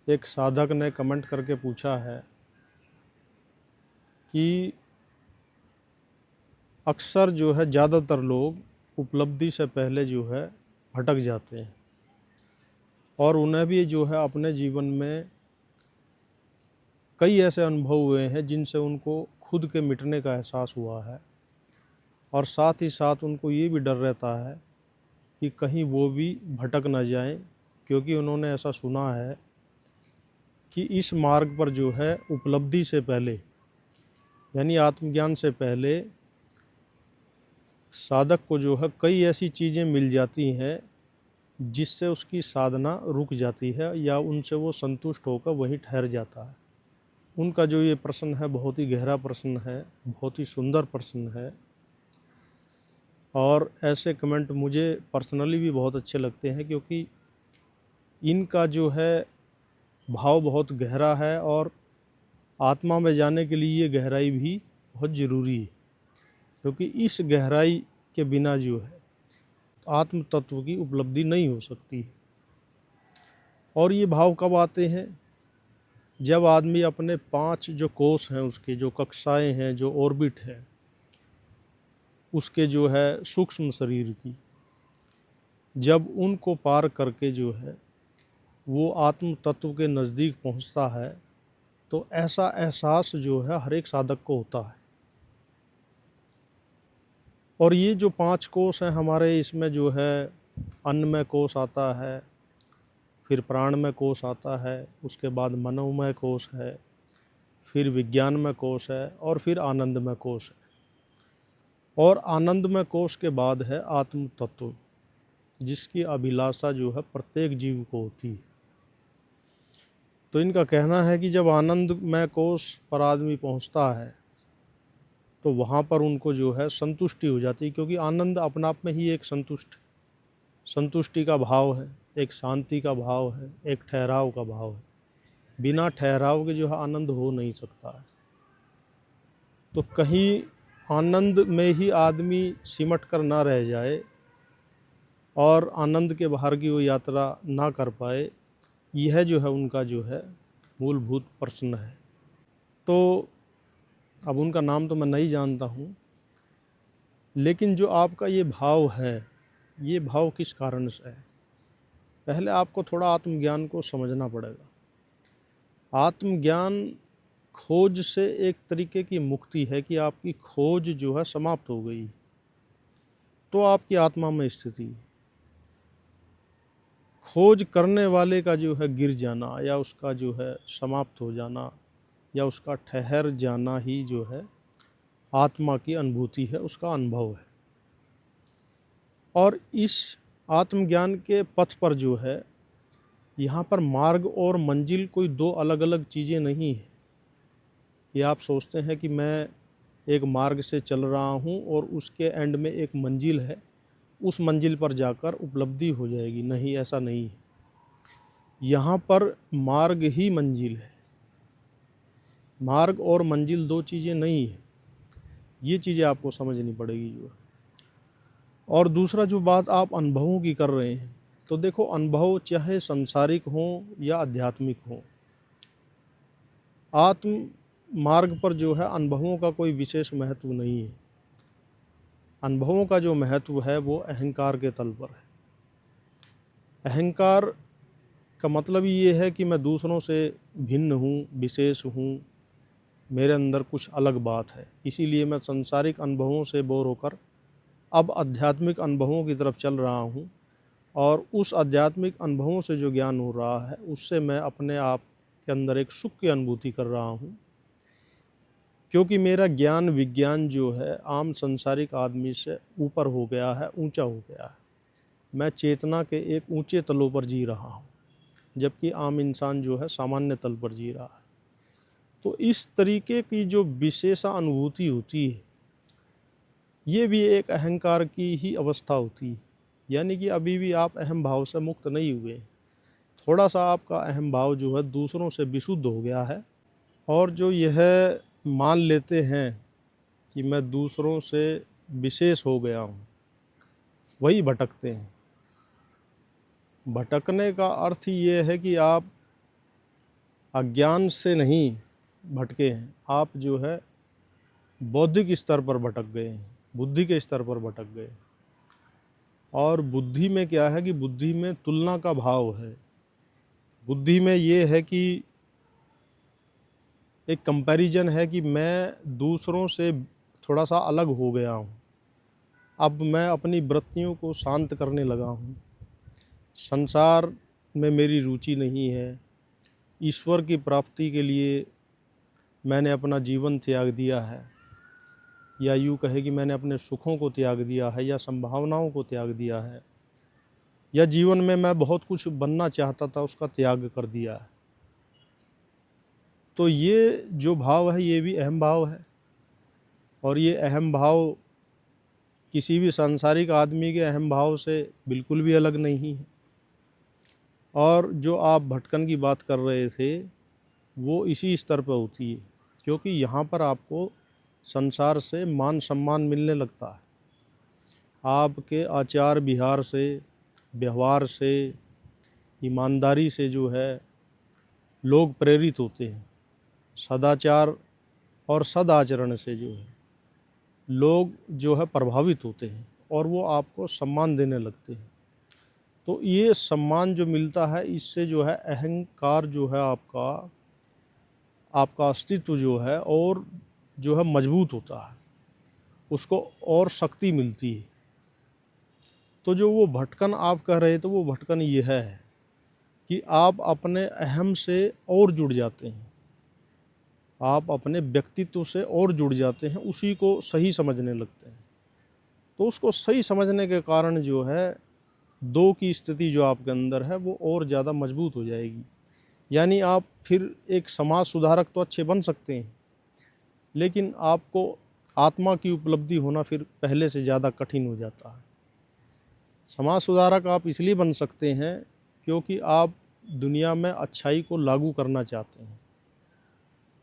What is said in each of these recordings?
एक साधक ने कमेंट करके पूछा है कि अक्सर जो है ज़्यादातर लोग उपलब्धि से पहले जो है भटक जाते हैं और उन्हें भी जो है अपने जीवन में कई ऐसे अनुभव हुए हैं जिनसे उनको खुद के मिटने का एहसास हुआ है और साथ ही साथ उनको ये भी डर रहता है कि कहीं वो भी भटक ना जाएं, क्योंकि उन्होंने ऐसा सुना है कि इस मार्ग पर जो है उपलब्धि से पहले यानी आत्मज्ञान से पहले साधक को जो है कई ऐसी चीज़ें मिल जाती हैं जिससे उसकी साधना रुक जाती है या उनसे वो संतुष्ट होकर वहीं ठहर जाता है। उनका जो ये प्रश्न है बहुत ही गहरा प्रश्न है, बहुत ही सुंदर प्रश्न है और ऐसे कमेंट मुझे पर्सनली भी बहुत अच्छे लगते हैं, क्योंकि इनका जो है भाव बहुत गहरा है और आत्मा में जाने के लिए ये गहराई भी बहुत ज़रूरी है, क्योंकि इस गहराई के बिना जो है आत्म तत्व की उपलब्धि नहीं हो सकती है। और ये भाव कब आते हैं? जब आदमी अपने 5 जो कोष हैं, उसके जो कक्षाएं हैं, जो ऑर्बिट है, उसके जो है सूक्ष्म शरीर की, जब उनको पार करके जो है वो आत्म तत्व के नज़दीक पहुंचता है, तो ऐसा एहसास जो है हर एक साधक को होता है। और ये जो 5 कोष हैं हमारे, इसमें जो है अन्नमय कोष आता है, फिर प्राणमय कोष आता है, उसके बाद मनोमय कोष है, फिर विज्ञानमय कोष है और फिर आनंदमय कोष है। और आनंदमय कोष के बाद है आत्म तत्व, जिसकी अभिलाषा जो है प्रत्येक जीव को होती है। तो इनका कहना है कि जब आनंदमय कोष पर आदमी पहुंचता है तो वहाँ पर उनको जो है संतुष्टि हो जाती है, क्योंकि आनंद अपने आप में ही एक संतुष्टि का भाव है, एक शांति का भाव है, एक ठहराव का भाव है। बिना ठहराव के जो है आनंद हो नहीं सकता है। तो कहीं आनंद में ही आदमी सिमट कर ना रह जाए और आनंद के बाहर की वो यात्रा ना कर पाए, यह जो है उनका जो है मूलभूत प्रश्न है। तो अब उनका नाम तो मैं नहीं जानता हूँ, लेकिन जो आपका ये भाव है, ये भाव किस कारण से है? पहले आपको थोड़ा आत्मज्ञान को समझना पड़ेगा। आत्मज्ञान खोज से एक तरीके की मुक्ति है कि आपकी खोज जो है समाप्त हो गई, तो आपकी आत्मा में स्थिति है। खोज करने वाले का जो है गिर जाना या उसका जो है समाप्त हो जाना या उसका ठहर जाना ही जो है आत्मा की अनुभूति है, उसका अनुभव है। और इस आत्मज्ञान के पथ पर जो है यहाँ पर मार्ग और मंजिल कोई 2 अलग अलग चीज़ें नहीं हैं कि आप सोचते हैं कि मैं एक मार्ग से चल रहा हूँ और उसके एंड में एक मंजिल है, उस मंजिल पर जाकर उपलब्धि हो जाएगी। नहीं, ऐसा नहीं है। यहाँ पर मार्ग ही मंजिल है। मार्ग और मंजिल 2 चीज़ें नहीं है। ये चीज़ें आपको समझनी पड़ेगी जो है। और दूसरा जो बात आप अनुभवों की कर रहे हैं, तो देखो अनुभव चाहे सांसारिक हों या आध्यात्मिक हों, आत्म मार्ग पर जो है अनुभवों का कोई विशेष महत्व नहीं है। अनुभवों का जो महत्व है वो अहंकार के तल पर है। अहंकार का मतलब ये है कि मैं दूसरों से भिन्न हूँ, विशेष हूँ, मेरे अंदर कुछ अलग बात है, इसीलिए मैं सांसारिक अनुभवों से बोर होकर अब आध्यात्मिक अनुभवों की तरफ चल रहा हूँ और उस आध्यात्मिक अनुभवों से जो ज्ञान हो रहा है उससे मैं अपने आप के अंदर एक सुख की अनुभूति कर रहा हूँ, क्योंकि मेरा ज्ञान विज्ञान जो है आम संसारिक आदमी से ऊपर हो गया है, ऊंचा हो गया है। मैं चेतना के एक ऊंचे तलों पर जी रहा हूँ, जबकि आम इंसान जो है सामान्य तल पर जी रहा है। तो इस तरीके की जो विशेषा अनुभूति होती है, ये भी एक अहंकार की ही अवस्था होती है। यानी कि अभी भी आप अहम भाव से मुक्त नहीं हुए। थोड़ा सा आपका अहम भाव जो है दूसरों से विशुद्ध हो गया है, और जो यह मान लेते हैं कि मैं दूसरों से विशेष हो गया हूँ, वही भटकते हैं। भटकने का अर्थ ये है कि आप अज्ञान से नहीं भटके हैं, आप जो है बौद्धिक स्तर पर भटक गए हैं, बुद्धि के स्तर पर भटक गए। और बुद्धि में क्या है कि बुद्धि में तुलना का भाव है। बुद्धि में ये है कि एक कंपैरिजन है कि मैं दूसरों से थोड़ा सा अलग हो गया हूँ, अब मैं अपनी वृत्तियों को शांत करने लगा हूँ, संसार में मेरी रुचि नहीं है, ईश्वर की प्राप्ति के लिए मैंने अपना जीवन त्याग दिया है, या यूँ कहे कि मैंने अपने सुखों को त्याग दिया है, या संभावनाओं को त्याग दिया है, या जीवन में मैं बहुत कुछ बनना चाहता था उसका त्याग कर दिया है। तो ये जो भाव है ये भी अहम भाव है, और ये अहम भाव किसी भी सांसारिक आदमी के अहम भाव से बिल्कुल भी अलग नहीं है। और जो आप भटकन की बात कर रहे थे वो इसी स्तर पर होती है, क्योंकि यहाँ पर आपको संसार से मान सम्मान मिलने लगता है, आपके आचार विहार से, व्यवहार से, ईमानदारी से जो है लोग प्रेरित होते हैं, सदाचार और सदाचरण से जो है लोग जो है प्रभावित होते हैं और वो आपको सम्मान देने लगते हैं। तो ये सम्मान जो मिलता है इससे जो है अहंकार जो है आपका अस्तित्व जो है और जो है मजबूत होता है, उसको और शक्ति मिलती है। तो जो वो भटकन आप कह रहे थे वो भटकन ये है कि आप अपने अहम से और जुड़ जाते हैं, आप अपने व्यक्तित्व से और जुड़ जाते हैं, उसी को सही समझने लगते हैं। तो उसको सही समझने के कारण जो है दो की स्थिति जो आपके अंदर है वो और ज़्यादा मजबूत हो जाएगी। यानी आप फिर एक समाज सुधारक तो अच्छे बन सकते हैं, लेकिन आपको आत्मा की उपलब्धि होना फिर पहले से ज़्यादा कठिन हो जाता है। समाज सुधारक आप इसलिए बन सकते हैं क्योंकि आप दुनिया में अच्छाई को लागू करना चाहते हैं,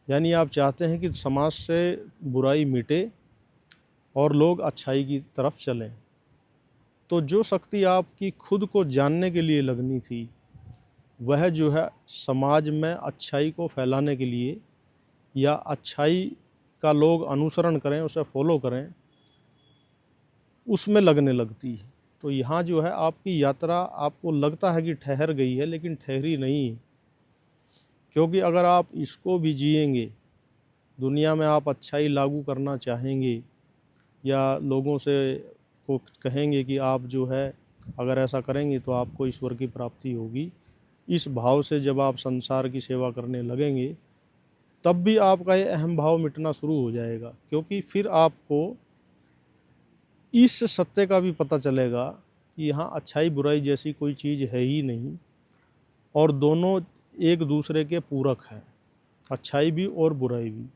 यानी आप चाहते हैं कि समाज से बुराई मिटे और लोग अच्छाई की तरफ चलें। तो जो शक्ति आपकी खुद को जानने के लिए लगनी थी वह जो है समाज में अच्छाई को फैलाने के लिए या अच्छाई का लोग अनुसरण करें, उसे फॉलो करें, उसमें लगने लगती है। तो यहाँ जो है आपकी यात्रा आपको लगता है कि ठहर गई है, लेकिन ठहरी नहीं है, क्योंकि अगर आप इसको भी जिएंगे, दुनिया में आप अच्छाई लागू करना चाहेंगे या लोगों से को कहेंगे कि आप जो है अगर ऐसा करेंगे तो आपको ईश्वर की प्राप्ति होगी, इस भाव से जब आप संसार की सेवा करने लगेंगे तब भी आपका ये अहम भाव मिटना शुरू हो जाएगा, क्योंकि फिर आपको इस सत्य का भी पता चलेगा कि यहाँ अच्छाई बुराई जैसी कोई चीज़ है ही नहीं और दोनों एक दूसरे के पूरक हैं, अच्छाई भी और बुराई भी।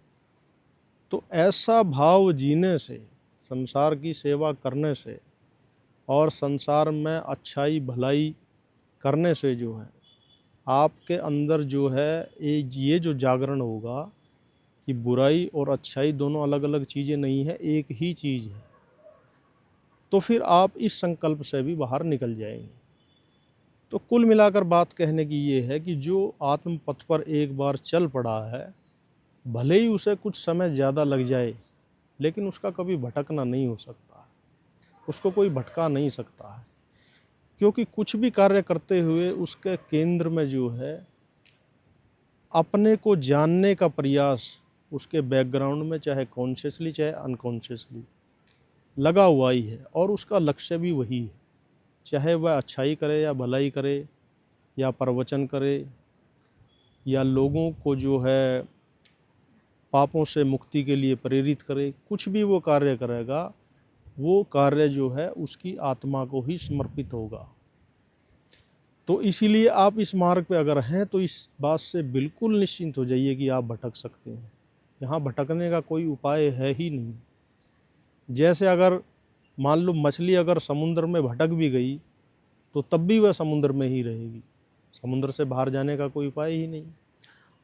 तो ऐसा भाव जीने से, संसार की सेवा करने से और संसार में अच्छाई भलाई करने से जो है आपके अंदर जो है ये जो जागरण होगा कि बुराई और अच्छाई दोनों अलग अलग चीज़ें नहीं है, एक ही चीज़ है। तो फिर आप इस संकल्प से भी बाहर निकल जाएंगे। तो कुल मिलाकर बात कहने की ये है कि जो आत्म पथ पर एक बार चल पड़ा है, भले ही उसे कुछ समय ज़्यादा लग जाए, लेकिन उसका कभी भटकना नहीं हो सकता, उसको कोई भटका नहीं सकता है, क्योंकि कुछ भी कार्य करते हुए उसके केंद्र में जो है अपने को जानने का प्रयास उसके बैकग्राउंड में, चाहे कॉन्शियसली चाहे अनकॉन्शियसली, लगा हुआ ही है और उसका लक्ष्य भी वही है। चाहे वह अच्छाई करे या भलाई करे या प्रवचन करे या लोगों को जो है पापों से मुक्ति के लिए प्रेरित करे, कुछ भी वो कार्य करेगा वो कार्य जो है उसकी आत्मा को ही समर्पित होगा। तो इसीलिए आप इस मार्ग पे अगर हैं तो इस बात से बिल्कुल निश्चिंत हो जाइए कि आप भटक सकते हैं। यहाँ भटकने का कोई उपाय है ही नहीं। जैसे अगर मान लो मछली अगर समुद्र में भटक भी गई तो तब भी वह समुद्र में ही रहेगी, समुद्र से बाहर जाने का कोई उपाय ही नहीं।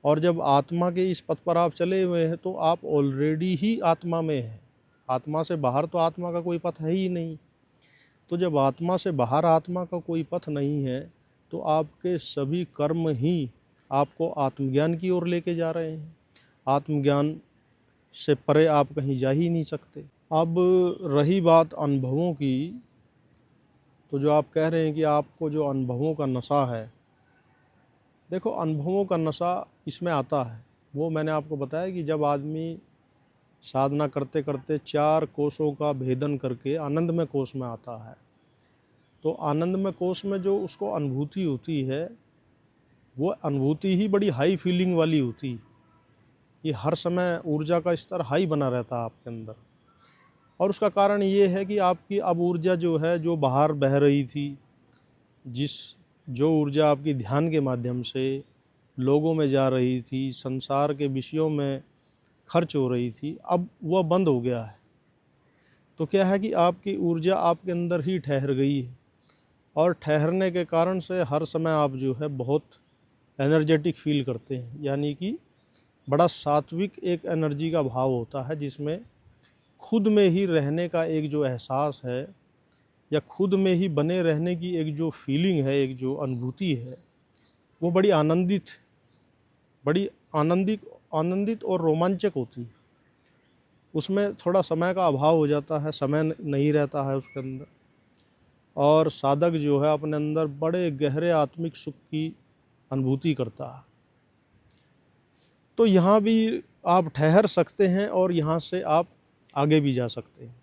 और जब आत्मा के इस पथ पर आप चले हुए हैं तो आप ऑलरेडी ही आत्मा में हैं, आत्मा से बाहर तो आत्मा का कोई पथ है ही नहीं। तो जब आत्मा से बाहर आत्मा का कोई पथ नहीं है तो आपके सभी कर्म ही आपको आत्मज्ञान की ओर लेके जा रहे हैं। आत्मज्ञान से परे आप कहीं जा ही नहीं सकते। अब रही बात अनुभवों की, तो जो आप कह रहे हैं कि आपको जो अनुभवों का नशा है, देखो अनुभवों का नशा इसमें आता है, वो मैंने आपको बताया कि जब आदमी साधना करते करते 4 कोषों का भेदन करके आनंदमय कोष में आता है, तो आनंदमय कोष में जो उसको अनुभूति होती है, वो अनुभूति ही बड़ी हाई फीलिंग वाली होती है कि हर समय ऊर्जा का स्तर हाई बना रहता है आपके अंदर। और उसका कारण ये है कि आपकी अब ऊर्जा जो है, जो बाहर बह रही थी, जो ऊर्जा आपकी ध्यान के माध्यम से लोगों में जा रही थी, संसार के विषयों में खर्च हो रही थी, अब वह बंद हो गया है। तो क्या है कि आपकी ऊर्जा आपके अंदर ही ठहर गई है, और ठहरने के कारण से हर समय आप जो है बहुत एनर्जेटिक फील करते हैं। यानी कि बड़ा सात्विक एक एनर्जी का भाव होता है, जिसमें खुद में ही रहने का एक जो एहसास है, या खुद में ही बने रहने की एक जो फीलिंग है, एक जो अनुभूति है, वो बड़ी आनंदित और रोमांचक होती है। उसमें थोड़ा समय का अभाव हो जाता है, समय नहीं रहता है उसके अंदर, और साधक जो है अपने अंदर बड़े गहरे आत्मिक सुख की अनुभूति करता है। तो यहाँ भी आप ठहर सकते हैं और यहाँ से आप आगे भी जा सकते हैं।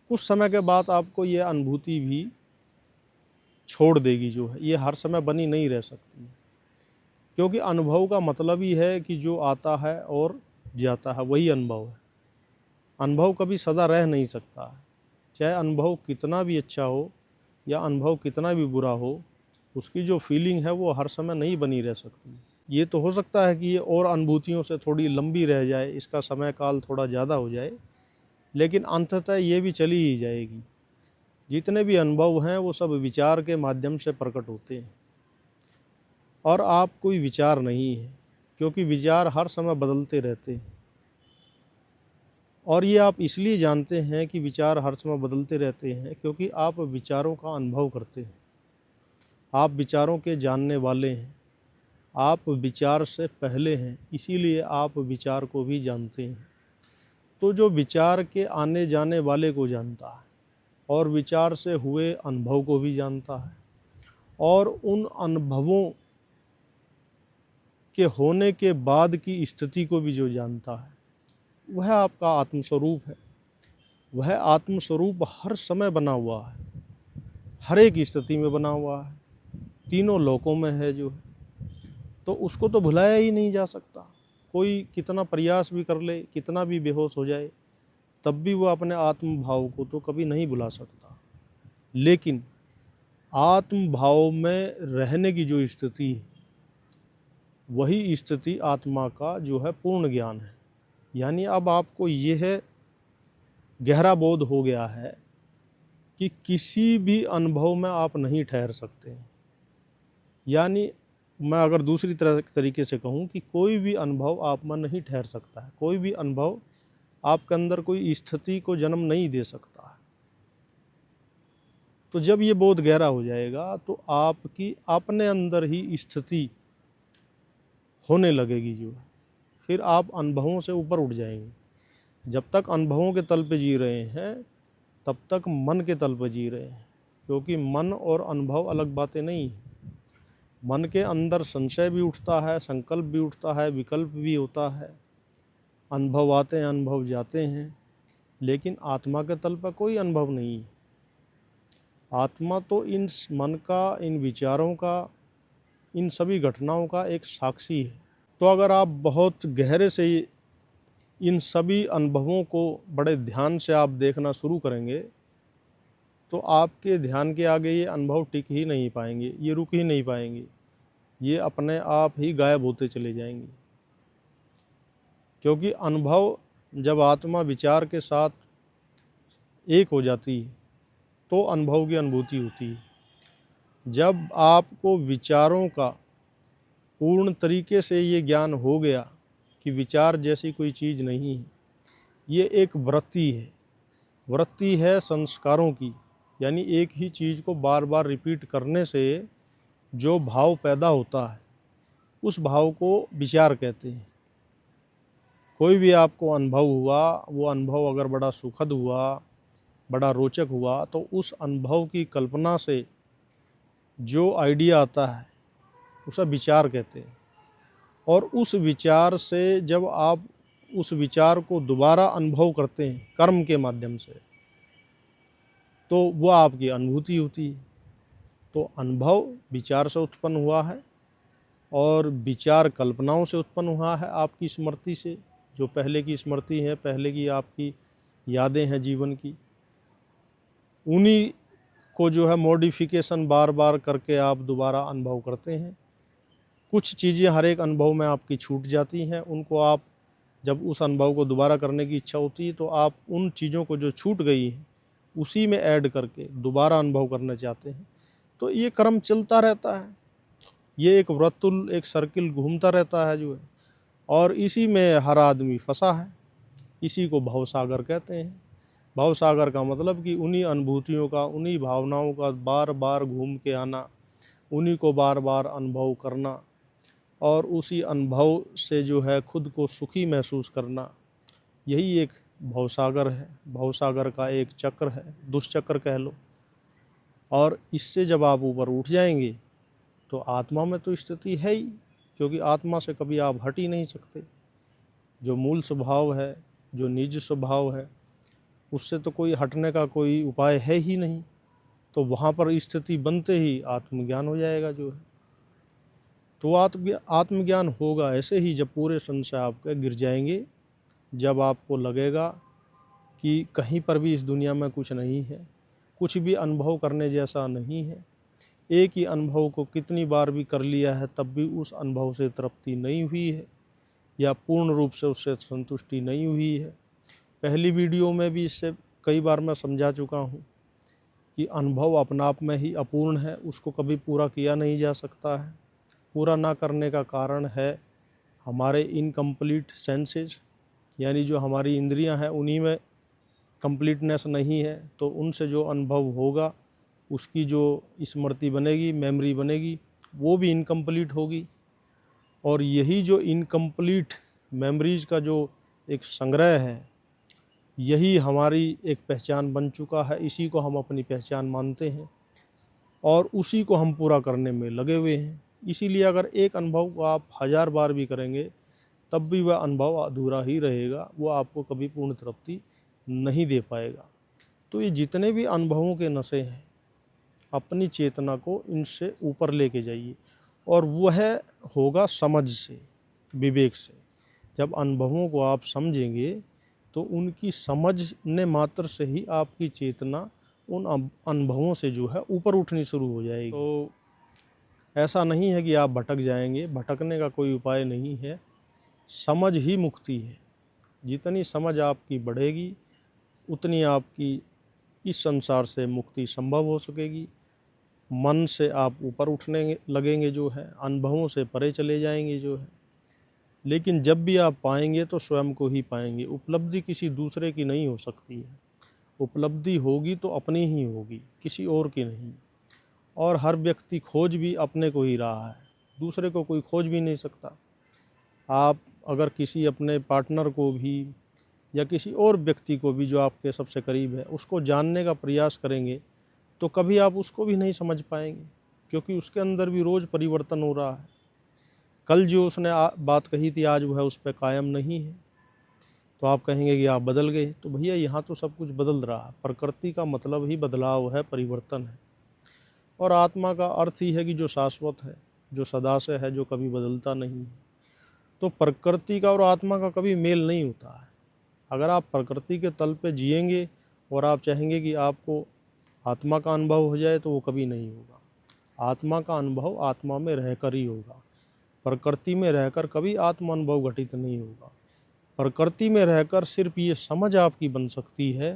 कुछ समय के बाद आपको ये अनुभूति भी छोड़ देगी, जो है ये हर समय बनी नहीं रह सकती, क्योंकि अनुभव का मतलब ही है कि जो आता है और जाता है वही अनुभव है। अनुभव कभी सदा रह नहीं सकता है, चाहे अनुभव कितना भी अच्छा हो या अनुभव कितना भी बुरा हो, उसकी जो फीलिंग है वो हर समय नहीं बनी रह सकती। ये तो हो सकता है कि ये और अनुभूतियों से थोड़ी लंबी रह जाए, इसका समय काल थोड़ा ज़्यादा हो जाए, लेकिन अंततः ये भी चली ही जाएगी। जितने भी अनुभव हैं वो सब विचार के माध्यम से प्रकट होते हैं, और आप कोई विचार नहीं है, क्योंकि विचार हर समय बदलते रहते हैं। और ये आप इसलिए जानते हैं कि विचार हर समय बदलते रहते हैं, क्योंकि आप विचारों का अनुभव करते हैं। आप विचारों के जानने वाले हैं, आप विचार से पहले हैं, इसीलिए आप विचार को भी जानते हैं। तो जो विचार के आने जाने वाले को जानता है, और विचार से हुए अनुभव को भी जानता है, और उन अनुभवों के होने के बाद की स्थिति को भी जो जानता है, वह आपका आत्मस्वरूप है। वह आत्मस्वरूप हर समय बना हुआ है, हर एक स्थिति में बना हुआ है, तीनों लोकों में है जो है, तो उसको तो भुलाया ही नहीं जा सकता। कोई कितना प्रयास भी कर ले, कितना भी बेहोश हो जाए, तब भी वो अपने आत्म भाव को तो कभी नहीं भुला सकता। लेकिन आत्म भाव में रहने की जो स्थिति है, वही स्थिति आत्मा का जो है पूर्ण ज्ञान है। यानी अब आपको यह गहरा बोध हो गया है कि किसी भी अनुभव में आप नहीं ठहर सकते। यानी मैं अगर दूसरी तरीके से कहूँ कि कोई भी अनुभव आप में नहीं ठहर सकता है, कोई भी अनुभव आपके अंदर कोई स्थिति को जन्म नहीं दे सकता है। तो जब ये बोध गहरा हो जाएगा, तो आपकी अपने अंदर ही स्थिति होने लगेगी जो है, फिर आप अनुभवों से ऊपर उठ जाएंगे। जब तक अनुभवों के तल पे जी रहे हैं, तब तक मन के तल पे जी रहे हैं, क्योंकि मन और अनुभव अलग बातें नहीं हैं। मन के अंदर संशय भी उठता है, संकल्प भी उठता है, विकल्प भी होता है, अनुभव आते हैं, अनुभव जाते हैं, लेकिन आत्मा के तल पर कोई अनुभव नहीं है। आत्मा तो इन मन का, इन विचारों का, इन सभी घटनाओं का एक साक्षी है। तो अगर आप बहुत गहरे से इन सभी अनुभवों को बड़े ध्यान से आप देखना शुरू करेंगे, तो आपके ध्यान के आगे ये अनुभव टिक ही नहीं पाएंगे, ये रुक ही नहीं पाएंगे, ये अपने आप ही गायब होते चले जाएंगे। क्योंकि अनुभव जब आत्मा विचार के साथ एक हो जाती है, तो अनुभव की अनुभूति होती है। जब आपको विचारों का पूर्ण तरीके से ये ज्ञान हो गया कि विचार जैसी कोई चीज़ नहीं है, ये एक वृत्ति है संस्कारों की। यानी एक ही चीज़ को बार बार रिपीट करने से जो भाव पैदा होता है, उस भाव को विचार कहते हैं। कोई भी आपको अनुभव हुआ, वो अनुभव अगर बड़ा सुखद हुआ, बड़ा रोचक हुआ, तो उस अनुभव की कल्पना से जो आइडिया आता है उसे विचार कहते हैं। और उस विचार से जब आप उस विचार को दोबारा अनुभव करते हैं कर्म के माध्यम से, तो वो आपकी अनुभूति होती है। तो अनुभव विचार से उत्पन्न हुआ है और विचार कल्पनाओं से उत्पन्न हुआ है, आपकी स्मृति से, जो पहले की स्मृति है, पहले की आपकी यादें हैं जीवन की, उन्हीं को जो है मॉडिफिकेशन बार बार करके आप दोबारा अनुभव करते हैं। कुछ चीज़ें हर एक अनुभव में आपकी छूट जाती हैं, उनको आप जब उस अनुभव को दोबारा करने की इच्छा होती है तो आप उन चीज़ों को जो छूट गई हैं उसी में ऐड करके दोबारा अनुभव करना चाहते हैं। तो ये क्रम चलता रहता है, ये एक वृत्तुल, एक सर्किल घूमता रहता है जो है, और इसी में हर आदमी फंसा है। इसी को भवसागर कहते हैं। भवसागर का मतलब कि उन्हीं अनुभूतियों का, उन्हीं भावनाओं का बार बार घूम के आना, उन्हीं को बार बार अनुभव करना और उसी अनुभव से जो है खुद को सुखी महसूस करना, यही एक भवसागर है। भवसागर का एक चक्र है, दुष्चक्र कह लो। और इससे जब आप ऊपर उठ जाएंगे तो आत्मा में तो स्थिति है ही, क्योंकि आत्मा से कभी आप हट ही नहीं सकते। जो मूल स्वभाव है, जो निज स्वभाव है, उससे तो कोई हटने का कोई उपाय है ही नहीं। तो वहाँ पर स्थिति बनते ही आत्मज्ञान हो जाएगा जो है। तो आत्मज्ञान होगा ऐसे ही जब पूरे संशय आपके गिर जाएंगे, जब आपको लगेगा कि कहीं पर भी इस दुनिया में कुछ नहीं है, कुछ भी अनुभव करने जैसा नहीं है। एक ही अनुभव को कितनी बार भी कर लिया है तब भी उस अनुभव से तृप्ति नहीं हुई है या पूर्ण रूप से उससे संतुष्टि नहीं हुई है। पहली वीडियो में भी इससे कई बार मैं समझा चुका हूँ कि अनुभव अपने आप में ही अपूर्ण है, उसको कभी पूरा किया नहीं जा सकता है। पूरा ना करने का कारण है हमारे इनकम्प्लीट सेंसेस, यानी जो हमारी इंद्रियां हैं उन्हीं में कंप्लीटनेस नहीं है। तो उनसे जो अनुभव होगा, उसकी जो स्मृति बनेगी, मेमोरी बनेगी, वो भी इनकम्प्लीट होगी। और यही जो इनकम्प्लीट मेमोरीज का जो एक संग्रह है, यही हमारी एक पहचान बन चुका है। इसी को हम अपनी पहचान मानते हैं और उसी को हम पूरा करने में लगे हुए हैं। इसीलिए अगर एक अनुभव को आप 1000 बार भी करेंगे तब भी वह अनुभव अधूरा ही रहेगा, वो आपको कभी पूर्ण तृप्ति नहीं दे पाएगा। तो ये जितने भी अनुभवों के नशे हैं, अपनी चेतना को इनसे ऊपर लेके जाइए, और वह होगा समझ से, विवेक से। जब अनुभवों को आप समझेंगे तो उनकी समझने मात्र से ही आपकी चेतना उन अनुभवों से जो है ऊपर उठनी शुरू हो जाएगी। तो ऐसा नहीं है कि आप भटक जाएंगे, भटकने का कोई उपाय नहीं है। समझ ही मुक्ति है। जितनी समझ आपकी बढ़ेगी उतनी आपकी इस संसार से मुक्ति संभव हो सकेगी। मन से आप ऊपर उठने लगेंगे जो है, अनुभवों से परे चले जाएंगे जो है। लेकिन जब भी आप पाएंगे तो स्वयं को ही पाएंगे। उपलब्धि किसी दूसरे की नहीं हो सकती है। उपलब्धि होगी तो अपनी ही होगी, किसी और की नहीं। और हर व्यक्ति खोज भी अपने को ही रहा है, दूसरे को कोई खोज भी नहीं सकता। आप अगर किसी अपने पार्टनर को भी या किसी और व्यक्ति को भी जो आपके सबसे करीब है उसको जानने का प्रयास करेंगे तो कभी आप उसको भी नहीं समझ पाएंगे, क्योंकि उसके अंदर भी रोज़ परिवर्तन हो रहा है। कल जो उसने बात कही थी आज वह उस पर कायम नहीं है। तो आप कहेंगे कि आप बदल गए, तो भैया यहाँ तो सब कुछ बदल रहा है। प्रकृति का मतलब ही बदलाव है, परिवर्तन है। और आत्मा का अर्थ ही है कि जो शाश्वत है, जो सदा से है, जो कभी बदलता नहीं है। तो प्रकृति का और आत्मा का कभी मेल नहीं होता है। अगर आप प्रकृति के तल पे जिएंगे और आप चाहेंगे कि आपको आत्मा का अनुभव हो जाए तो वो कभी नहीं होगा। आत्मा का अनुभव आत्मा में रहकर ही होगा। प्रकृति में रहकर कभी आत्मा अनुभव घटित नहीं होगा। प्रकृति में रहकर सिर्फ ये समझ आपकी बन सकती है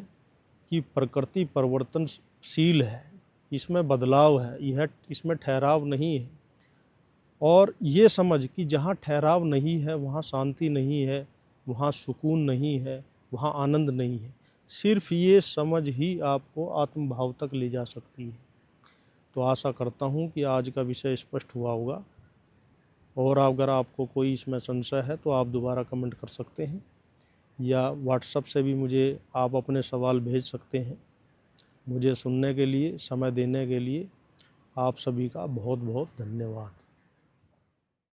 कि प्रकृति परिवर्तनशील है, इसमें बदलाव है, यह इसमें ठहराव नहीं है। और ये समझ कि जहाँ ठहराव नहीं है वहाँ शांति नहीं है, वहाँ सुकून नहीं है, वहाँ आनंद नहीं है। सिर्फ ये समझ ही आपको आत्मभाव तक ले जा सकती है। तो आशा करता हूँ कि आज का विषय स्पष्ट हुआ होगा। और अगर आपको कोई इसमें संशय है तो आप दोबारा कमेंट कर सकते हैं, या व्हाट्सएप से भी मुझे आप अपने सवाल भेज सकते हैं। मुझे सुनने के लिए, समय देने के लिए आप सभी का बहुत बहुत धन्यवाद।